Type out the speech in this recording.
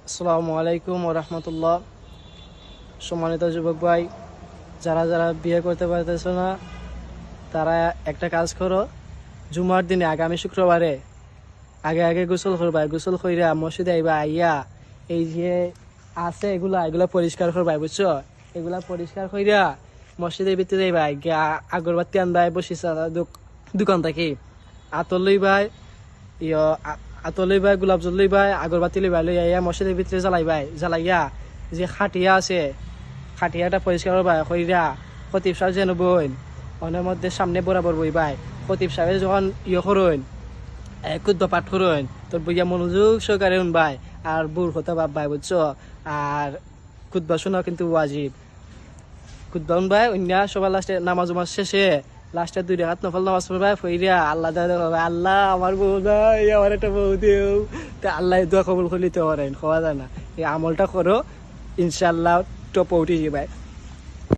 আসসালামু আলাইকুম রহমতুল্লাহ। সম্মানিত যুবক ভাই, যারা যারা বিয়ে করতে পারতেছ না তারা একটা কাজ করো। জুমার দিনে আগামী শুক্রবারে আগে আগে গোসল করবা। গোসল কইরা মসজিদে আইবা, আইয়া এই যে আছে এগুলা পরিষ্কার করবা, বুঝছো? এগুলা পরিষ্কার কইরা মসজিদের ভিতরে যাইবা, গিয়া আগরবাতি আনবাই, বসিস দোকান থাকি আতর লইবাই, ইয় আতর লইবাই, গোলাপ জল লইবাই, আগরবাতি লইবাই, লই আইয়া মসজিদের ভিতরে জ্বালাইয়া যে খাটিয়া আছে খাটিয়াটা পরিষ্কার করবা। কইরা খতিব সাহেব যেন বইন অনের মধ্যে সামনে বরাবর বইবাই। খতিব সাহেব যখন করইন খুদ্া পাঠ করইন, তোর বইয়া মনোযোগ সহকারে উনবাই আর বুড় হতে ভাববাই, বুঝছো? আর খুদ্া শোনা কিন্তু ওয়াজিব। খুদ্া উনবাই অন্য সবার লাস্টে নামাজ শেষে লাস্টে 2 রাকাত নফল নামাজ পড়বাই। ফইরা আল্লাহ দাদা, আল্লাহ আমার বউ নাই, আমার একটা বউ দেও। তা আল্লাহ দোয়া কবুল করলিতে পারেন, খাওয়া যায় না। এই আমলটা করো, ইনশাল্লাহ টপ উঠে যাবে।